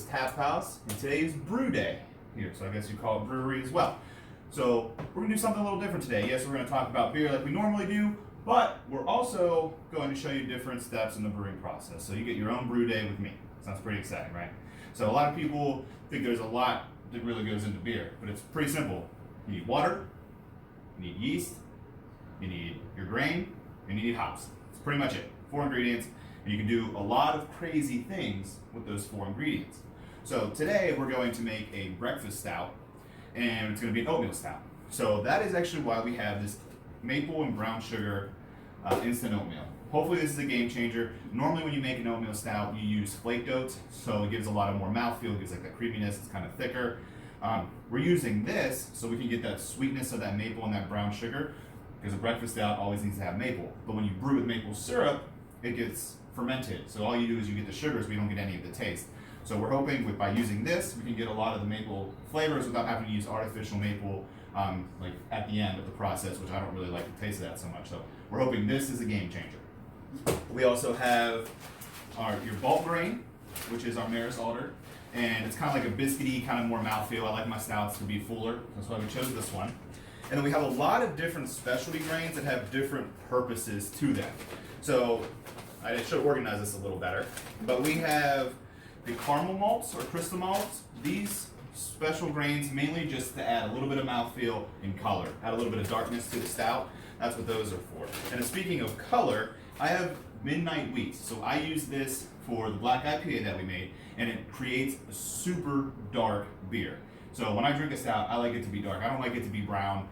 Breakfast Tap House, and today is brew day here, so I guess you call it brewery as well. So we're gonna do something a little different today. Yes, we're gonna talk about beer like we normally do, but we're also going to show you different steps in the brewing process. So you get your own brew day with me. Sounds pretty exciting, right? So a lot of people think there's a lot that really goes into beer, but it's pretty simple. You need water, you need yeast, you need your grain, and you need hops. That's pretty much it. 4 ingredients, and you can do a lot of crazy things with those 4 ingredients. So today we're going to make a breakfast stout, and it's going to be an oatmeal stout. So that is actually why we have this maple and brown sugar instant oatmeal. Hopefully this is a game changer. Normally when you make an oatmeal stout, you use flaked oats, so it gives a lot of more mouthfeel, it gives like that creaminess, it's kind of thicker. We're using this so we can get that sweetness of that maple and that brown sugar, because a breakfast stout always needs to have maple. But when you brew with maple syrup, it gets fermented. So all you do is you get the sugars, but you don't get any of the taste. So we're hoping by using this, we can get a lot of the maple flavors without having to use artificial maple like at the end of the process, which I don't really like the taste of that so much. So we're hoping this is a game changer. We also have your bulk grain, which is our Maris Alder, and it's kind of like a biscuity, kind of more mouthfeel. I like my stouts to be fuller, that's why we chose this one. And then we have a lot of different specialty grains that have different purposes to them. So I should organize this a little better, but we have the caramel malts or crystal malts. These special grains mainly just to add a little bit of mouthfeel and color, add a little bit of darkness to the stout. That's what those are for. And speaking of color, I have midnight wheat. So I use this for the black IPA that we made, and it creates a super dark beer. So when I drink a stout, I like it to be dark. I don't like it to be brown.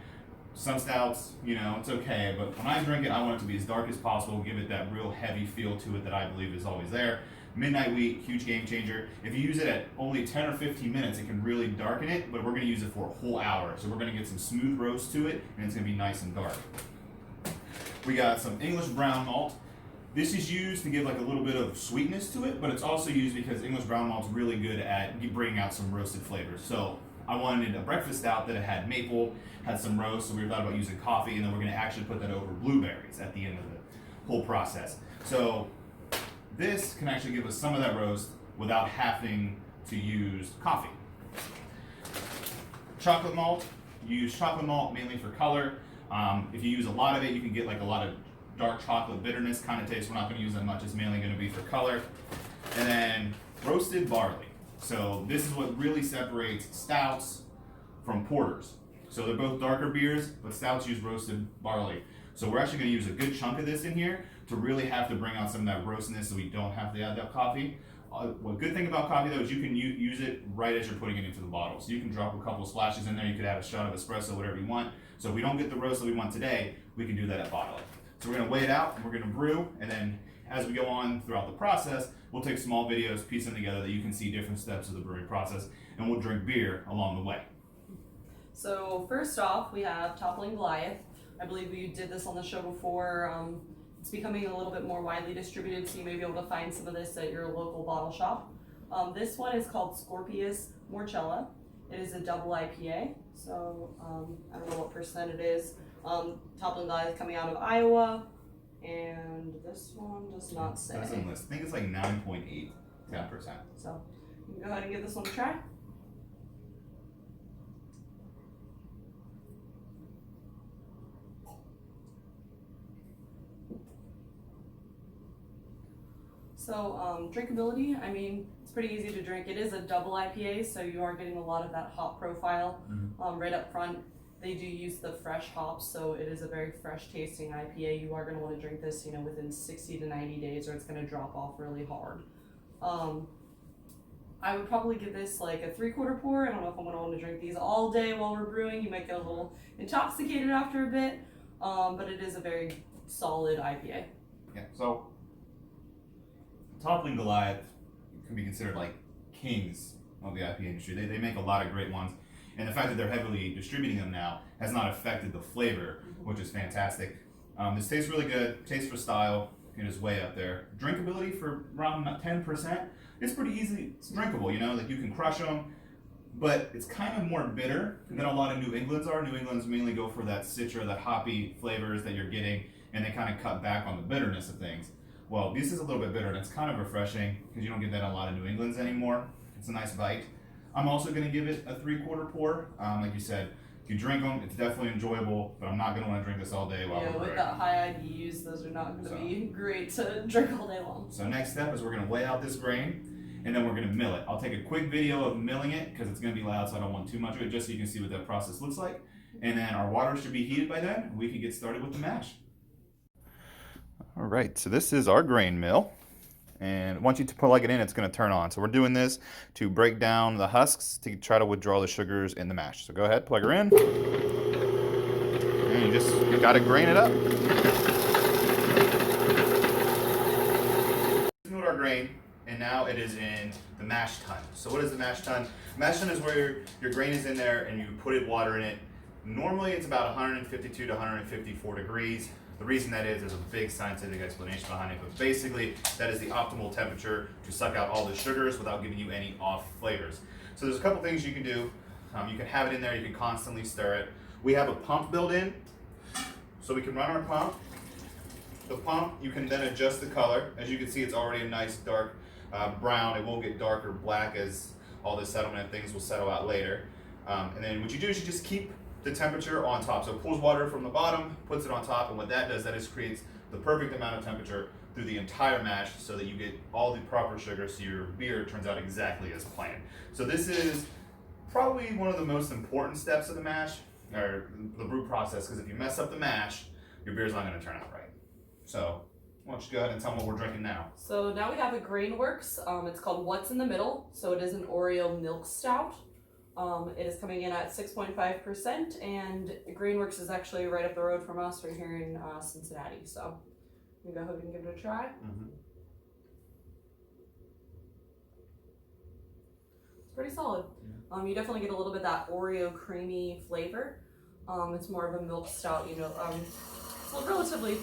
Some stouts, it's okay, but when I drink it, I want it to be as dark as possible, give it that real heavy feel to it that I believe is always there. Midnight wheat, huge game changer. If you use it at only 10 or 15 minutes, it can really darken it, but we're gonna use it for a whole hour. So we're gonna get some smooth roast to it, and it's gonna be nice and dark. We got some English brown malt. This is used to give like a little bit of sweetness to it, but it's also used because English brown malt's really good at bringing out some roasted flavors. So I wanted a breakfast stout that had maple, had some roast, so we thought about using coffee, and then we're gonna actually put that over blueberries at the end of the whole process. So this can actually give us some of that roast without having to use coffee. Chocolate malt, you use chocolate malt mainly for color. If you use a lot of it, you can get like a lot of dark chocolate bitterness kind of taste. We're not gonna use that much, it's mainly gonna be for color. And then roasted barley. So this is what really separates stouts from porters. So they're both darker beers, but stouts use roasted barley. So we're actually gonna use a good chunk of this in here to really have to bring out some of that roastness so we don't have to add that coffee. One good thing about coffee though is you can use it right as you're putting it into the bottle. So you can drop a couple of splashes in there, you could add a shot of espresso, whatever you want. So if we don't get the roast that we want today, we can do that at bottling. So we're gonna weigh it out, and we're gonna brew, and then as we go on throughout the process, we'll take small videos, piece them together that you can see different steps of the brewing process, and we'll drink beer along the way. So first off, we have Toppling Goliath. I believe we did this on the show before. It's becoming a little bit more widely distributed, so you may be able to find some of this at your local bottle shop. This one is called Scorpius Morchella. It is a double IPA, so I don't know what percent it is. Toppling Goliath coming out of Iowa, and this one does not say. That's on list. I think it's like 9.8, 10%. So you can go ahead and give this one a try. So drinkability, I mean, it's pretty easy to drink. It is a double IPA, so you are getting a lot of that hop profile right up front. They do use the fresh hops, so it is a very fresh tasting IPA. You are going to want to drink this, within 60 to 90 days, or it's going to drop off really hard. I would probably give this like a 3/4 pour. I don't know if I'm going to want to drink these all day while we're brewing. You might get a little intoxicated after a bit, but it is a very solid IPA. Yeah, so Toppling Goliath can be considered like kings of the IPA industry. They make a lot of great ones. And the fact that they're heavily distributing them now has not affected the flavor, which is fantastic. This tastes really good. Taste for style, it is way up there. Drinkability for around 10%. It's pretty easy. It's drinkable, like you can crush them, but it's kind of more bitter than a lot of New Englands are. New Englands mainly go for that citra, that hoppy flavors that you're getting, and they kind of cut back on the bitterness of things. Well, this is a little bit bitter, and it's kind of refreshing because you don't get that in a lot of New Englands anymore. It's a nice bite. I'm also going to give it a 3/4 pour. Like you said, if you drink them, it's definitely enjoyable, but I'm not going to want to drink this all day while we're with brewing. that high IBUs, those are not going to be great to drink all day long. So next step is we're going to weigh out this grain, and then we're going to mill it. I'll take a quick video of milling it because it's going to be loud, so I don't want too much of it, just so you can see what that process looks like. And then our water should be heated by then. We can get started with the mash. All right, so this is our grain mill. And once you plug it in, it's going to turn on. So we're doing this to break down the husks to try to withdraw the sugars in the mash. So go ahead, plug her in. And you just got to grain it up. This is our grain, and now it is in the mash tun. So what is the mash tun? Mash tun is where your grain is in there and you put water in it. Normally it's about 152 to 154 degrees. The reason that is, there's a big scientific explanation behind it, but basically that is the optimal temperature to suck out all the sugars without giving you any off flavors. So there's a couple things you can do. You can have it in there, you can constantly stir it. We have a pump built in, so we can run our pump. The pump, you can then adjust the color. As you can see, it's already a nice dark brown. It will get darker black as all the settlement and things will settle out later. And then what you do is you just keep the temperature on top. So it pulls water from the bottom, puts it on top, and what that does, that just creates the perfect amount of temperature through the entire mash so that you get all the proper sugar so your beer turns out exactly as planned. So this is probably one of the most important steps of the mash, or the brew process, because if you mess up the mash, your beer's not going to turn out right. So why don't you go ahead and tell them what we're drinking now. So now we have a Grainworks. It's called What's in the Middle. So it is an Oreo milk stout. It is coming in at 6.5%, and Grainworks is actually right up the road from us, right here in Cincinnati. So we go ahead and give it a try. It's pretty solid. You definitely get a little bit of that Oreo creamy flavor. It's more of a milk stout, you know. It's a relatively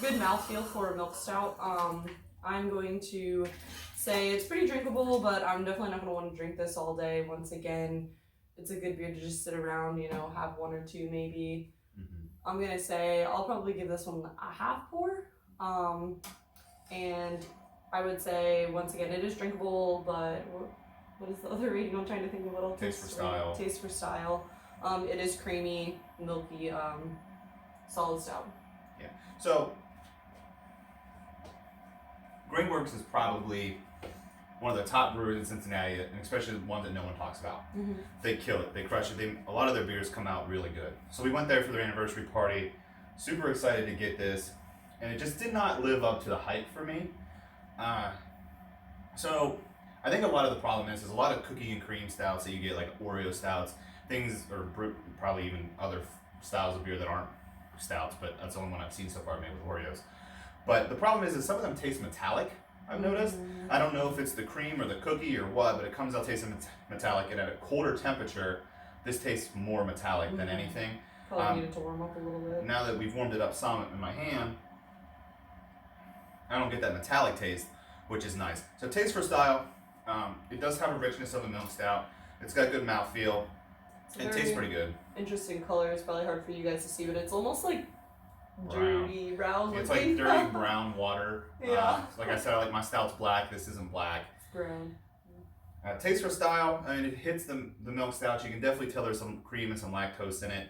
good mouthfeel for a milk stout. I'm going to say it's pretty drinkable, but I'm definitely not going to want to drink this all day. Once again, it's a good beer to just sit around, you know, have one or two maybe. I'm going to say I'll probably give this one a half pour. And I would say, once again, it is drinkable, but what is the other rating? I'm trying to think of what else. Taste for style. Taste for style. It is creamy, milky, solid stout. Yeah. So Grainworks is probably one of the top brewers in Cincinnati, and especially the ones that no one talks about. They kill it. They crush it. A lot of their beers come out really good. So we went there for their anniversary party. Super excited to get this, and it just did not live up to the hype for me. So I think a lot of the problem is a lot of cookie and cream stouts that you get, like Oreo stouts, things, or probably even other styles of beer that aren't stouts, but that's the only one I've seen so far made with Oreos. But the problem is some of them taste metallic, I've noticed. I don't know if it's the cream or the cookie or what, but it comes out tasting metallic, and at a colder temperature, this tastes more metallic than anything. Probably needed to warm up a little bit. Now that we've warmed it up some in my hand, I don't get that metallic taste, which is nice. So taste for style, it does have a richness of a milk stout. It's got good mouthfeel. It tastes pretty good. Interesting color. It's probably hard for you guys to see, but it's almost like dirty brown. It's like dirty brown water. Yeah. Like I said, I like my stouts black. This isn't black. It's brown. Taste for style, I mean, it hits the milk stout. You can definitely tell there's some cream and some lactose in it.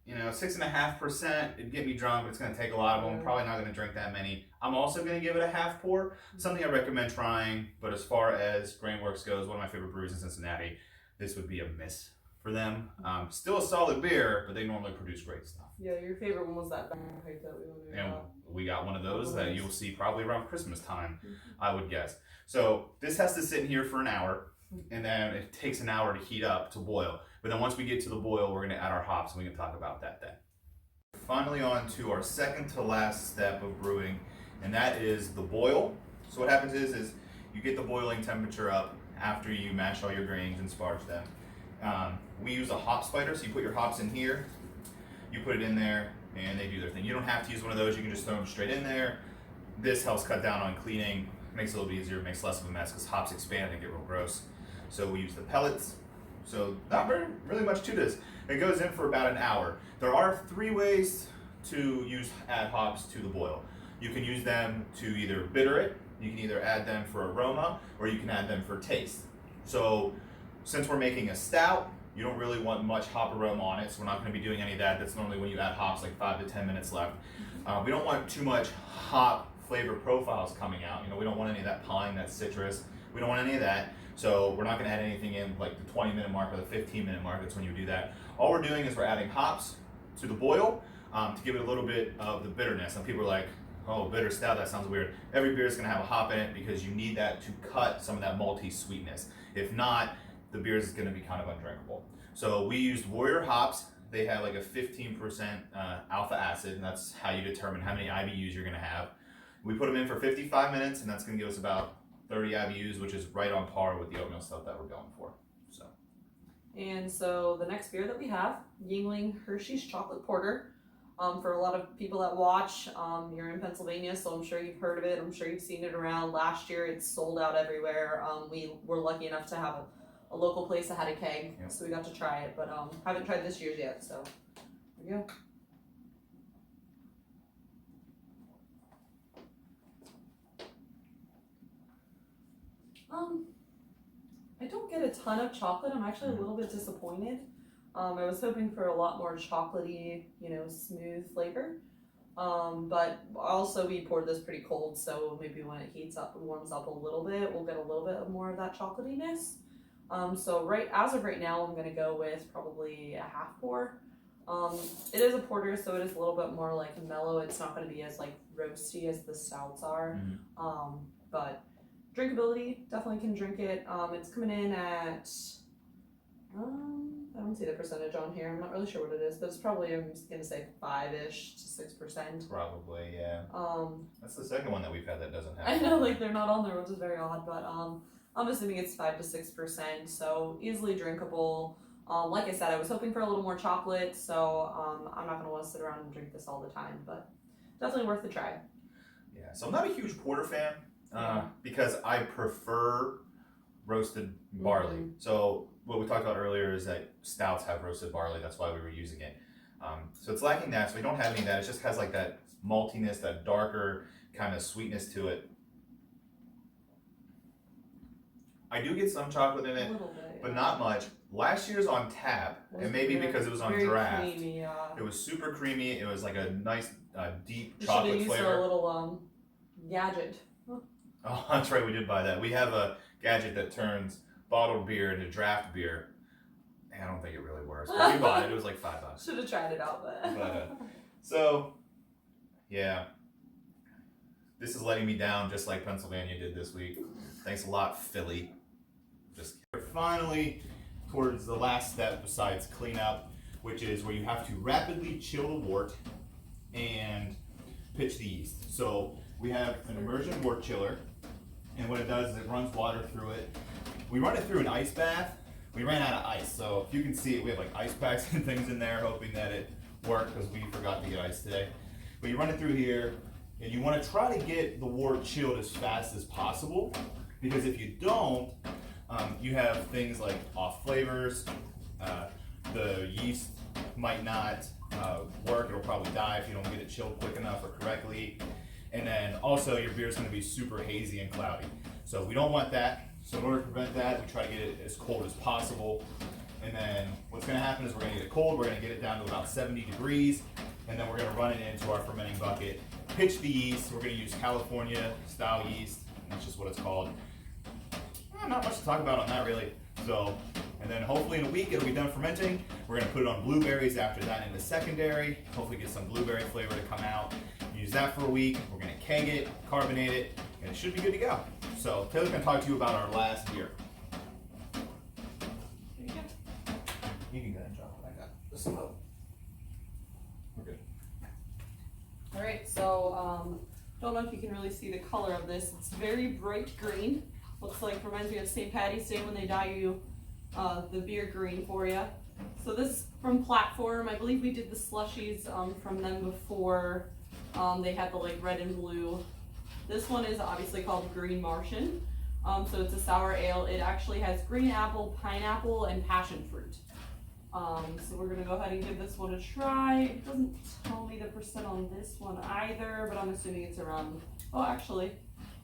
You know, 6.5%, it'd get me drunk, but it's going to take a lot of them. Probably not going to drink that many. I'm also going to give it a half pour. Something I recommend trying, but as far as Grainworks goes, one of my favorite breweries in Cincinnati, this would be a miss for them. Still a solid beer, but they normally produce great stuff. Yeah, your favorite one was that pipe that we went And we got one of those that you'll see probably around Christmas time, I would guess. So this has to sit in here for an hour, and then it takes an hour to heat up, to boil. But then once we get to the boil, we're going to add our hops, and we can talk about that then. Finally, on to our second to last step of brewing, and that is the boil. So what happens is you get the boiling temperature up after you mash all your grains and sparge them. We use a hop spider, so you put your hops in here, you put it in there, and they do their thing. You don't have to use one of those, you can just throw them straight in there. This helps cut down on cleaning, makes it a little bit easier, makes less of a mess, because hops expand and get real gross. So we use the pellets. So not really much to this. It goes in for about an hour. There are 3 ways to add hops to the boil. You can use them to either bitter it, You can either add them for aroma or you can add them for taste. So since we're making a stout, you don't really want much hop aroma on it, so we're not going to be doing any of that. That's normally when you add hops, like 5 to 10 minutes left. We don't want too much hop flavor profiles coming out. We don't want any of that pine, that citrus. We don't want any of that. So we're not going to add anything in like the 20-minute mark or the 15-minute mark. That's when you do that. All we're doing is we're adding hops to the boil to give it a little bit of the bitterness. And people are like, oh, bitter stout, that sounds weird. Every beer is going to have a hop in it because you need that to cut some of that malty sweetness. If not, the beer is going to be kind of undrinkable. So we used Warrior hops. They have like a 15% alpha acid, and that's how you determine how many IBUs you're going to have. We put them in for 55 minutes, and that's going to give us about 30 IBUs, which is right on par with the oatmeal stout that we're going for. And so the next beer that we have, Yingling Hershey's Chocolate Porter. For a lot of people that watch, you're in Pennsylvania, so I'm sure you've heard of it. I'm sure you've seen it around. Last year, it's sold out everywhere. We were lucky enough to have a local place that had a keg, so we got to try it. But haven't tried this year's yet, so there you go. I don't get a ton of chocolate. I'm actually a little bit disappointed. I was hoping for a lot more chocolatey, smooth flavor. But also we poured this pretty cold, so maybe when it heats up and warms up a little bit, we'll get a little bit more of that chocolatiness. So as of right now, I'm gonna go with probably a half pour. It is a porter, so it is a little bit more like mellow. It's not gonna be as like roasty as the stouts are. But drinkability, definitely can drink it. It's coming in at, I don't see the percentage on here. I'm not really sure what it is, but it's probably, I'm just gonna say 5-ish to 6%. Probably, yeah. That's the second one that we've had that doesn't have. I know, like they're not on there, which is very odd, but I'm assuming it's 5 to 6%, so easily drinkable. Like I said, I was hoping for a little more chocolate, so I'm not gonna want to sit around and drink this all the time, but definitely worth the try. Yeah, so I'm not a huge porter fan. Because I prefer roasted barley. So what we talked about earlier is that stouts have roasted barley. That's why we were using it. So it's lacking that. So we don't have any of that. It just has like that maltiness, that darker kind of sweetness to it. I do get some chocolate in it, but not much. Last year's on tap, and maybe because it was on draft, creamy, it was super creamy. It was like a nice deep you chocolate used flavor. A little gadget. Oh, that's right, we did buy that. We have a gadget that turns bottled beer into draft beer. I don't think it really works, but we bought it. It was like $5. Should have tried it out, but so, yeah. This is letting me down just like Pennsylvania did this week. Thanks a lot, Philly. We're finally towards the last step besides cleanup, which is where you have to rapidly chill the wort and pitch the yeast. So we have an immersion wort chiller, and what it does is it runs water through it. We run it through an ice bath. We ran out of ice, so if you can see it, we have like ice packs and things in there, hoping that it worked because we forgot to get ice today. But you run it through here, and you want to try to get the wort chilled as fast as possible, because if you don't, you have things like off flavors. The yeast might not work. It'll probably die if you don't get it chilled quick enough or correctly. And then also your beer is going to be super hazy and cloudy. So we don't want that. So in order to prevent that, we try to get it as cold as possible. And then what's going to happen is we're going to get it cold. We're going to get it down to about 70 degrees. And then we're going to run it into our fermenting bucket. Pitch the yeast. We're going to use California style yeast. That's just what it's called. Not much to talk about on that really. So, and then hopefully in a week it'll be done fermenting. We're going to put it on blueberries after that in the secondary. Hopefully get some blueberry flavor to come out. Use that for a week. We're going to keg it, carbonate it, and it should be good to go. So Taylor's going to talk to you about our last beer. Here you go. You can go ahead and drop it. I got this low. We're good. All right, so don't know if you can really see the color of this. It's very bright green. Looks like, reminds me of St. Patty's Day when they dye you the beer green for you. So this is from Platform. I believe we did the slushies from them before. They had the like red and blue. This one is obviously called Green Martian. So it's a sour ale. It actually has green apple, pineapple, and passion fruit. So we're gonna go ahead and give this one a try. It doesn't tell me the percent on this one either, but I'm assuming it's around, oh actually,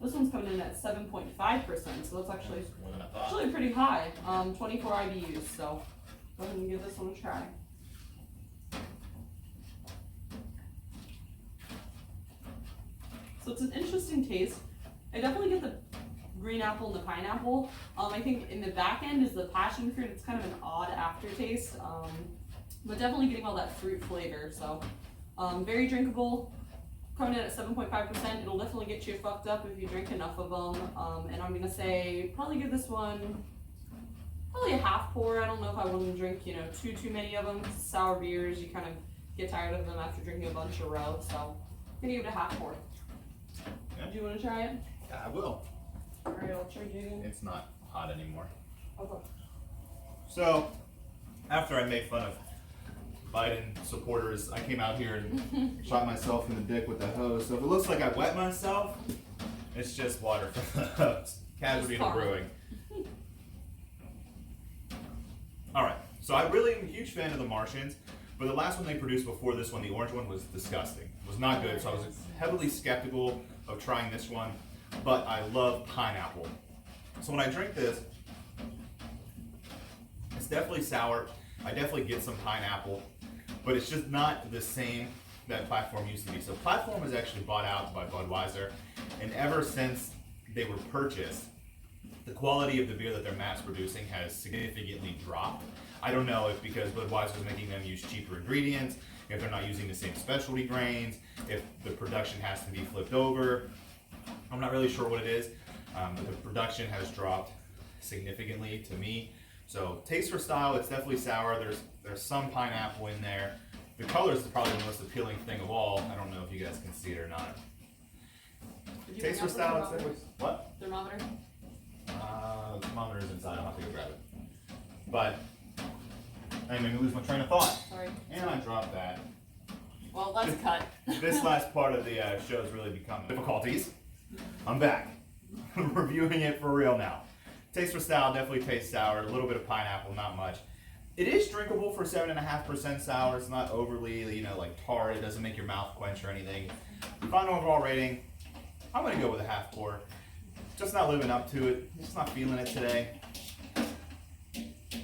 This one's coming in at 7.5%, so that's actually More than I thought. actually pretty high. 24 IBUs, so go ahead and give this one a try. So it's an interesting taste. I definitely get the green apple and the pineapple. I think in the back end is the passion fruit. It's kind of an odd aftertaste, but definitely getting all that fruit flavor. So very drinkable. Coming in at 7.5%. It'll definitely get you fucked up if you drink enough of them. And I'm gonna say probably give this one probably a half pour. I don't know if I want to drink too many of them. Sour beers, you kind of get tired of them after drinking a bunch in a row. So I'm gonna give it a half pour. Yeah. Do you want to try it? Yeah, I will. Alright, I'll try digging. It's not hot anymore. Okay. So, after I made fun of Biden supporters, I came out here and shot myself in the dick with the hose. So if it looks like I wet myself, it's just water from the hose. Casualty of brewing. Alright, so I really am a huge fan of the Martians, but the last one they produced before this one, the orange one, was disgusting. It was not good, so I was heavily skeptical of trying this one, but I love pineapple. So when I drink this, it's definitely sour. I definitely get some pineapple, but it's just not the same that Platform used to be. So Platform was actually bought out by Budweiser, and ever since they were purchased, the quality of the beer that they're mass producing has significantly dropped. I don't know if because Budweiser is making them use cheaper ingredients, if they're not using the same specialty grains, if the production has to be flipped over. I'm not really sure what it is, but the production has dropped significantly to me. So taste for style, it's definitely sour. There's some pineapple in there. The color is probably the most appealing thing of all. I don't know if you guys can see it or not. Taste for style, it's definitely what? Thermometer? The thermometer is inside. I'll have to go grab it. But I made me lose my train of thought. Sorry. And I dropped that. Well, let's cut. This last part of the show has really become difficulties. I'm back. Reviewing it for real now. Taste for style, definitely tastes sour. A little bit of pineapple, not much. It is drinkable for 7.5% sour. It's not overly, like tart. It doesn't make your mouth quench or anything. Final overall rating, I'm gonna go with a half pour. Just not living up to it. Just not feeling it today.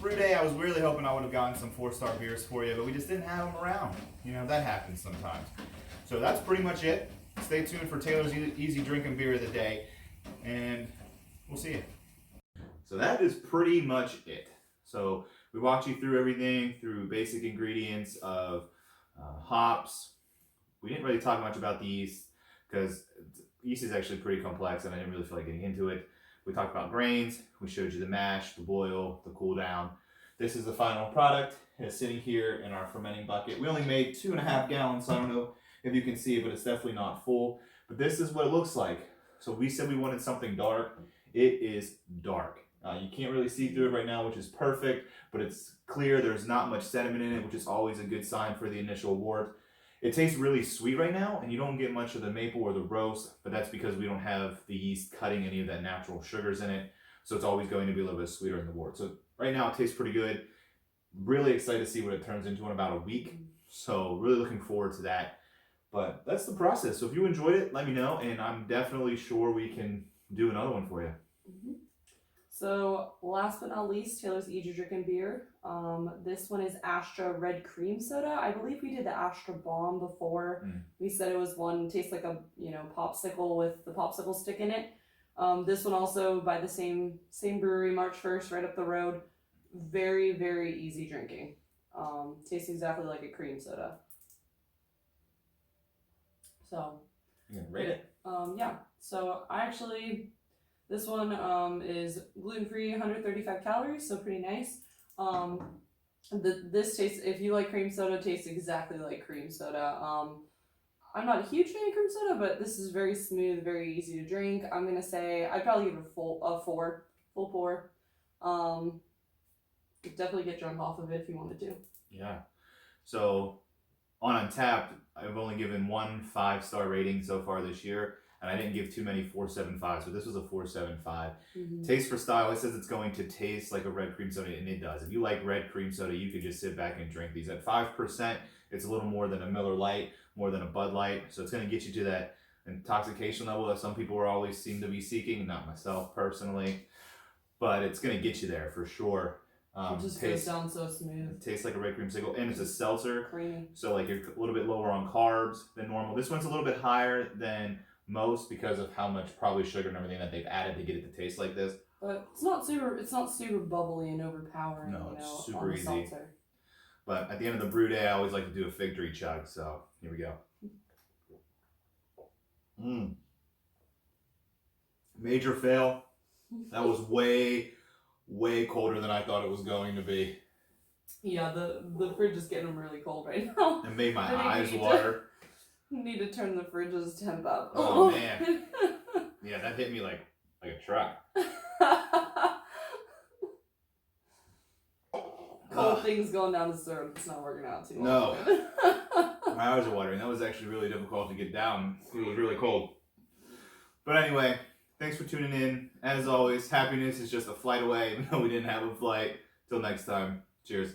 Brew Day, I was really hoping I would have gotten some 4-star beers for you, but we just didn't have them around. That happens sometimes. So that's pretty much it. Stay tuned for Taylor's Easy Drinking Beer of the Day, and we'll see you. So that is pretty much it. So we walked you through everything, through basic ingredients of hops. We didn't really talk much about the yeast because yeast is actually pretty complex and I didn't really feel like getting into it. We talked about grains. We showed you the mash, the boil, the cool down. This is the final product. It's sitting here in our fermenting bucket. We only made 2.5 gallons, so I don't know if you can see it, but it's definitely not full. But this is what it looks like. So we said we wanted something dark. It is dark. You can't really see through it right now, which is perfect, but it's clear. There's not much sediment in it, which is always a good sign for the initial wort. It tastes really sweet right now, and you don't get much of the maple or the roast, but that's because we don't have the yeast cutting any of that natural sugars in it, so it's always going to be a little bit sweeter in the wort. So right now it tastes pretty good. Really excited to see what it turns into in about a week, so really looking forward to that. But that's the process. So if you enjoyed it, let me know, and I'm definitely sure we can do another one for you. Mm-hmm. So last but not least, Taylor's Easy Drinking Beer. This one is Astra Red Cream Soda. I believe we did the Astra Bomb before. We said it was one, tastes like a popsicle with the popsicle stick in it. This one also by the same brewery, March 1st, right up the road. Very, very easy drinking. Tastes exactly like a cream soda. So You can rate it. yeah. So this one is gluten-free, 135 calories, so pretty nice. This tastes, if you like cream soda, tastes exactly like cream soda. I'm not a huge fan of cream soda, but this is very smooth, very easy to drink. I'm gonna say I'd probably give it a full pour. Definitely get drunk off of it if you wanted to. Yeah. So on Untappd, I've only given one 5-star rating so far this year. And I didn't give too many 4.75s, but this was a 4.75. Taste for style, it says it's going to taste like a red cream soda, and it does. If you like red cream soda, you could just sit back and drink these. At 5%, it's a little more than a Miller Lite, more than a Bud Light, so it's going to get you to that intoxication level that some people are always seem to be seeking. Not myself personally, but it's gonna get you there for sure. It just goes down so smooth. It tastes like a red creamsicle, and it's a seltzer. Creamy. So like you're a little bit lower on carbs than normal. This one's a little bit higher than most because of how much probably sugar and everything that they've added to get it to taste like this. But it's not super bubbly and overpowering. No, it's you know, super on the easy. seltzer. But at the end of the brew day, I always like to do a fig tree chug. So here we go. Major fail. That was way colder than I thought it was going to be. Yeah, the fridge is getting really cold right now. It made my eyes water. Need to turn the fridge's temp up. Oh man. Yeah, that hit me like a truck. Cold things going down the syrup. It's not working out too No. well. My eyes are watering. That was actually really difficult to get down. It was really cold. But anyway, thanks for tuning in. As always, happiness is just a flight away, even though we didn't have a flight. Till next time, cheers.